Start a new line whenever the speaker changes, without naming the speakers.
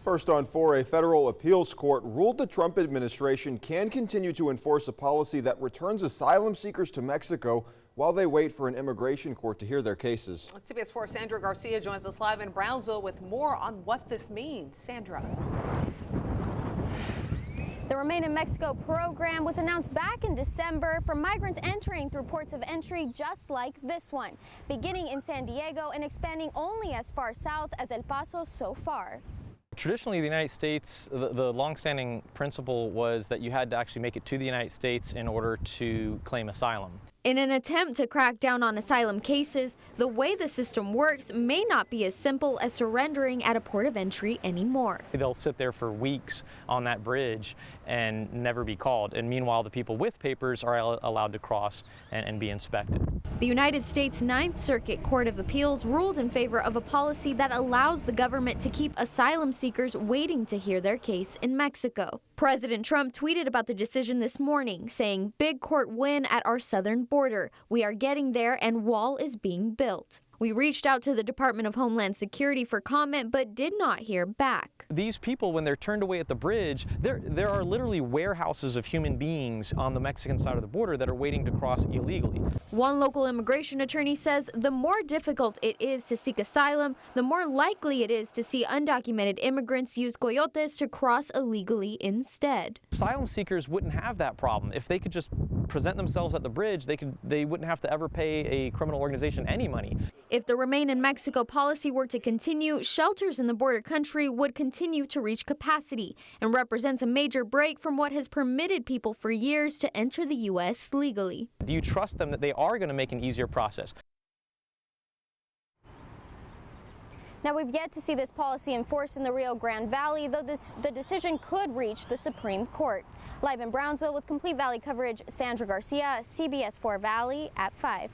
First on 4, a federal appeals court ruled the Trump administration can continue to enforce a policy that returns asylum seekers to Mexico while they wait for an immigration court to hear their cases.
CBS 4's Sandra Garcia joins us live in Brownsville with more on what this means. Sandra.
The Remain in Mexico program was announced back in December for migrants entering through ports of entry just like this one, beginning in San Diego and expanding only as far south as El Paso so far.
Traditionally, the United States, the longstanding principle was that you had to actually make it to the United States in order to claim asylum.
In an attempt to crack down on asylum cases, the way the system works may not be as simple as surrendering at a port of entry anymore.
They'll sit there for weeks on that bridge and never be called. And meanwhile, the people with papers are allowed to cross and be inspected.
The United States Ninth Circuit Court of Appeals ruled in favor of a policy that allows the government to keep asylum seekers waiting to hear their case in Mexico. President Trump tweeted about the decision this morning, saying, "Big court win at our southern border. We are getting there and wall is being built." We reached out to the Department of Homeland Security for comment, but did not hear back.
These people, when they're turned away at the bridge, there are literally warehouses of human beings on the Mexican side of the border that are waiting to cross illegally.
One local immigration attorney says the more difficult it is to seek asylum, the more likely it is to see undocumented immigrants use coyotes to cross illegally instead.
Asylum seekers wouldn't have that problem. If they could just present themselves at the bridge, they wouldn't have to ever pay a criminal organization any money.
If the Remain in Mexico policy were to continue, shelters in the border country would continue to reach capacity and represents a major break from what has permitted people for years to enter the U.S. legally.
Do you trust them that they are going to make an easier process?
Now, we've yet to see this policy enforced in the Rio Grande Valley, though the decision could reach the Supreme Court. Live in Brownsville with complete Valley coverage, Sandra Garcia, CBS 4 Valley at 5.